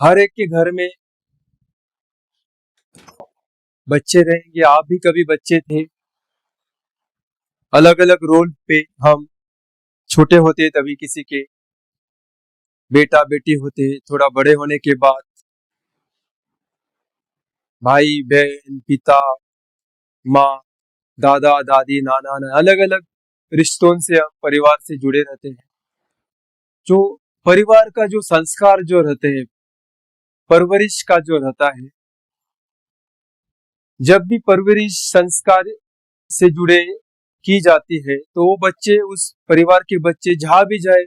हर एक के घर में बच्चे रहेंगे। आप भी कभी बच्चे थे। अलग अलग रोल पे हम छोटे होते तभी किसी के बेटा बेटी होते, थोड़ा बड़े होने के बाद भाई बहन पिता माँ दादा दादी नाना नाना अलग अलग रिश्तों से हम परिवार से जुड़े रहते हैं। जो परिवार का जो संस्कार जो रहते हैं, परवरिश का जो रहता है, जब भी परवरिश संस्कार से जुड़े की जाती है तो वो बच्चे, उस परिवार के बच्चे जहां भी जाए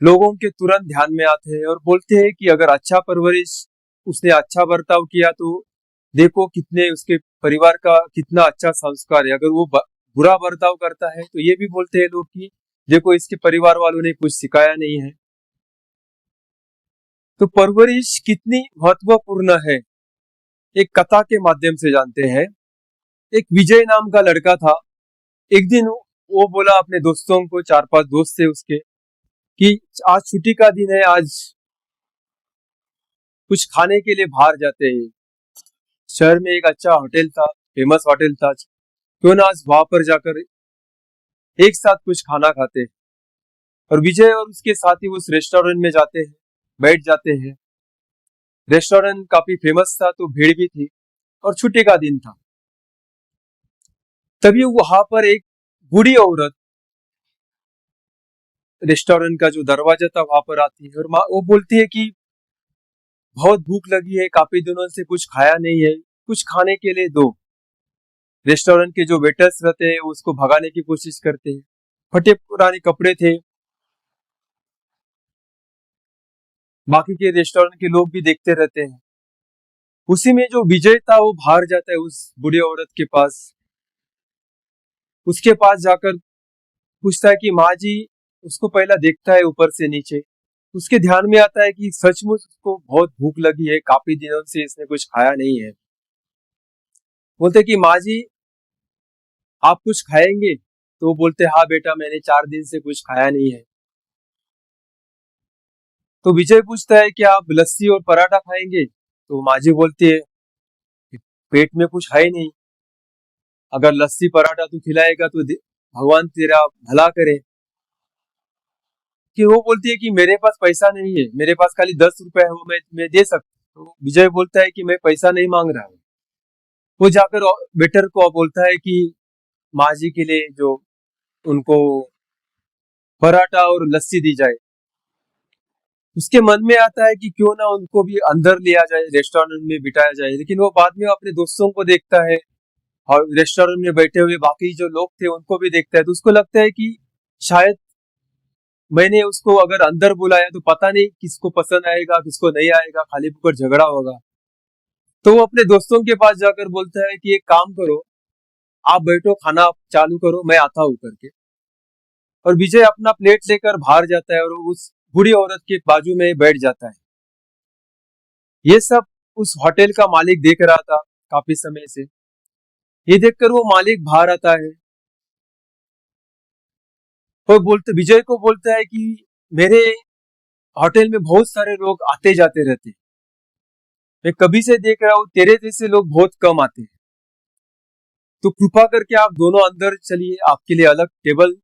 लोगों के तुरंत ध्यान में आते हैं और बोलते हैं कि अगर अच्छा परवरिश, उसने अच्छा बर्ताव किया तो देखो कितने उसके परिवार का कितना अच्छा संस्कार है। अगर वो बुरा बर्ताव करता है तो ये भी बोलते हैं लोग कि देखो इसके परिवार वालों ने कुछ सिखाया नहीं है। तो परवरिश कितनी महत्वपूर्ण है एक कथा के माध्यम से जानते हैं। एक विजय नाम का लड़का था। एक दिन वो बोला अपने दोस्तों को, चार पांच दोस्त थे उसके, कि आज छुट्टी का दिन है, आज कुछ खाने के लिए बाहर जाते हैं। शहर में एक अच्छा होटल था, फेमस होटल था, क्यों ना आज वहां पर जाकर एक साथ कुछ खाना खाते हैं। और विजय और उसके साथी उस रेस्टोरेंट में जाते हैं, बैठ जाते हैं। रेस्टोरेंट काफी फेमस था तो भीड़ भी थी और छुट्टी का दिन था। तभी वहां पर एक बूढ़ी औरत रेस्टोरेंट का जो दरवाजा था वहां पर आती है और वो बोलती है कि बहुत भूख लगी है, काफी दिनों से कुछ खाया नहीं है, कुछ खाने के लिए दो। रेस्टोरेंट के जो वेटर्स रहते हैं उसको भगाने की कोशिश करते हैं। फटे पुराने कपड़े थे, बाकी के रेस्टोरेंट के लोग भी देखते रहते हैं। उसी में जो विजय था वो बाहर जाता है उस बूढ़ी औरत के पास। उसके पास जाकर पूछता है कि माँ जी, उसको पहला देखता है ऊपर से नीचे। उसके ध्यान में आता है कि सचमुच उसको बहुत भूख लगी है, काफी दिनों से इसने कुछ खाया नहीं है। बोलते कि माँ जी आप कुछ खाएंगे? तो वो बोलते हाँ बेटा, मैंने 4 दिन से कुछ खाया नहीं है। तो विजय पूछता है कि आप लस्सी और पराठा खाएंगे? तो माँ जी बोलती है कि पेट में कुछ है ही नहीं, अगर लस्सी पराठा तू खिलाएगा तो भगवान तेरा भला करे। कि वो बोलती है कि मेरे पास पैसा नहीं है, मेरे पास खाली 10 रुपए है, वो मैं दे सकता हूँ। तो विजय बोलता है कि मैं पैसा नहीं मांग रहा हूँ। वो जाकर वेटर को बोलता है कि माँ जी के लिए जो उनको पराठा और लस्सी दी जाए। उसके मन में आता है कि क्यों ना उनको भी अंदर लिया जाए, रेस्टोरेंट में बिठाया जाए। लेकिन वो बाद में अपने दोस्तों को देखता है और रेस्टोरेंट में बैठे हुए बाकी जो लोग थे उनको भी देखता है, तो उसको लगता है कि शायद मैंने उसको अगर अंदर बुलाया तो पता नहीं किसको पसंद आएगा किसको नहीं आएगा, खाली फुकर झगड़ा होगा। तो वो अपने दोस्तों के पास जाकर बोलता है कि एक काम करो, आप बैठो, खाना चालू करो, मैं आता हूँ करके। और विजय अपना प्लेट लेकर बाहर जाता है और उस बूढ़ी औरत के बाजू में बैठ जाता है। ये सब उस होटल का मालिक देख रहा था काफी समय से। ये देखकर वो मालिक बाहर आता है और बोलते विजय को बोलता है कि मेरे होटल में बहुत सारे लोग आते जाते रहते हैं, मैं कभी से देख रहा हूँ तेरे जैसे लोग बहुत कम आते हैं, तो कृपा करके आप दोनों अंदर चलिए, आपके लिए अलग टेबल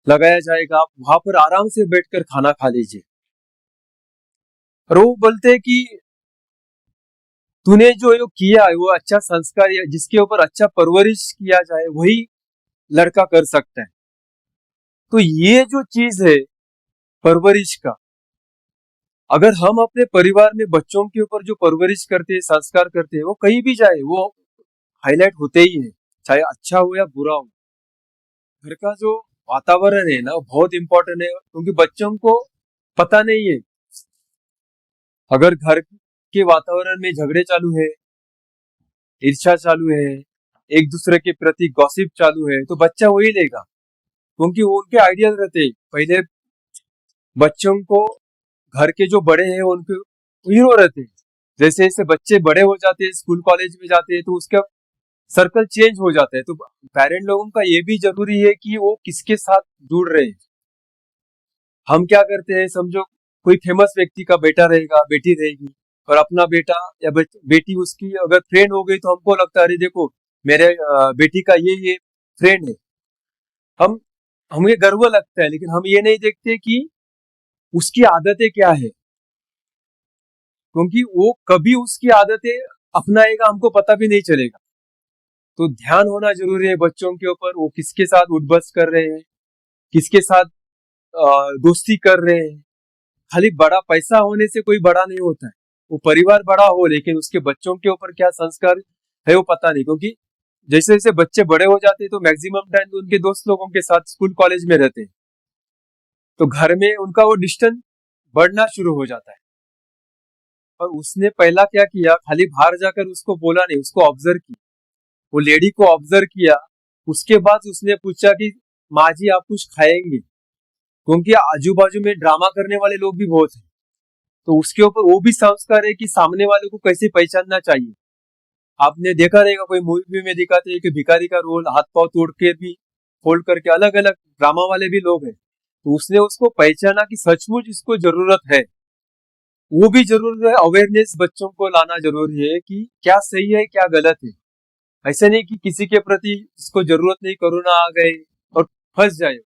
लगाया जाएगा, आप वहां पर आराम से बैठकर खाना खा लीजिए। और वो बोलते हैं कि तूने जो किया है वो अच्छा संस्कार या जिसके ऊपर अच्छा परवरिश किया जाए वही लड़का कर सकता है। तो ये जो चीज है परवरिश का, अगर हम अपने परिवार में बच्चों के ऊपर जो परवरिश करते हैं, संस्कार करते हैं, वो कहीं भी जाए वो हाईलाइट होते ही है, चाहे अच्छा हो या बुरा हो। घर का जो वातावरण है ना वो बहुत इंपॉर्टेंट है, क्योंकि बच्चों को पता नहीं है। अगर घर के वातावरण में झगड़े चालू है, ईर्ष्या चालू है, एक दूसरे के प्रति गॉसिप चालू है, तो बच्चा वही लेगा, क्योंकि वो उनके आइडियल रहते हैं। पहले बच्चों को घर के जो बड़े हैं उनके हीरो रहते हैं। जैसे जैसे बच्चे बड़े हो जाते हैं, स्कूल कॉलेज में जाते हैं, तो उसका सर्कल चेंज हो जाता है। तो पेरेंट लोगों का ये भी जरूरी है कि वो किसके साथ जुड़ रहे हैं। हम क्या करते हैं, समझो कोई फेमस व्यक्ति का बेटा रहेगा, बेटी रहेगी, और अपना बेटा या बेटी उसकी अगर फ्रेंड हो गई, तो हमको लगता है अरे देखो मेरे बेटी का ये फ्रेंड है। हम हमें गर्व लगता है, लेकिन हम ये नहीं देखते कि उसकी आदतें क्या है, क्योंकि वो कभी उसकी आदतें अपनाएगा हमको पता भी नहीं चलेगा। तो ध्यान होना जरूरी है बच्चों के ऊपर, वो किसके साथ उठबस कर रहे हैं, किसके साथ दोस्ती कर रहे हैं। खाली बड़ा पैसा होने से कोई बड़ा नहीं होता है, वो परिवार बड़ा हो लेकिन उसके बच्चों के ऊपर क्या संस्कार है वो पता नहीं। क्योंकि जैसे जैसे बच्चे बड़े हो जाते हैं तो मैक्सिमम टाइम तो उनके दोस्त लोगों के साथ स्कूल कॉलेज में रहते हैं, तो घर में उनका वो डिस्टेंस बढ़ना शुरू हो जाता है। और उसने पहला क्या किया, खाली बाहर जाकर उसको बोला नहीं, उसको ऑब्जर्व किया, वो लेडी को ऑब्जर्व किया। उसके बाद उसने पूछा कि माँ जी आप कुछ खाएंगे, क्योंकि आजू बाजू में ड्रामा करने वाले लोग भी बहुत हैं। तो उसके ऊपर वो भी संस्कार है कि सामने वाले को कैसे पहचानना चाहिए। आपने देखा रहेगा कोई मूवी में दिखाते हैं कि भिखारी का रोल हाथ पांव तोड़ के भी फोल्ड करके, अलग अलग ड्रामा वाले भी लोग हैं। तो उसने उसको पहचाना कि सचमुच इसको जरूरत है, वो भी जरूर है। अवेयरनेस बच्चों को लाना जरूरी है कि क्या सही है क्या गलत है। ऐसे नहीं कि किसी के प्रति इसको जरूरत नहीं, कोरोना आ गए और फंस जाए।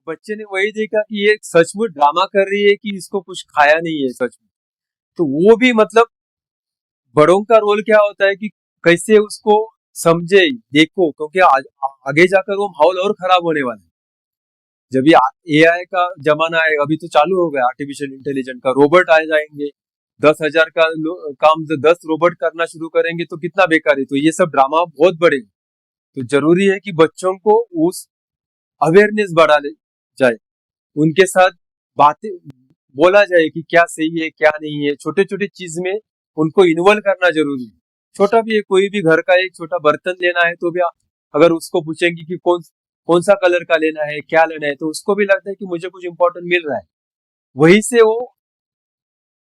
बच्चे ने वही देखा कि ये सचमुच ड्रामा कर रही है कि इसको कुछ खाया नहीं है सच में, तो वो भी मतलब बड़ों का रोल क्या होता है कि कैसे उसको समझे, देखो, क्योंकि आगे जाकर वो माहौल और खराब होने वाला है। जब ये एआई का जमाना है, अभी तो चालू हो गया आर्टिफिशियल इंटेलिजेंस का, रोबोट आ जाएंगे, 10,000 का काम 10 रोबोट करना शुरू करेंगे तो कितना बेकार है। तो ये सब ड्रामा बहुत बड़े हैं। तो जरूरी है कि बच्चों को उस अवेयरनेस बढ़ा ले जाए, उनके साथ बातें बोला जाए कि क्या सही है क्या नहीं है। छोटे छोटे चीज में उनको इन्वॉल्व करना जरूरी है। छोटा भी है, कोई भी घर का एक छोटा बर्तन लेना है तो भी अगर उसको पूछेंगे कि कौन कौन सा कलर का लेना है, क्या लेना है, तो उसको भी लगता है कि मुझे कुछ इंपॉर्टेंट मिल रहा है। वहीं से वो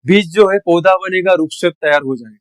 बीज जो है पौधा बनेगा, वृक्ष तैयार हो जाएगा।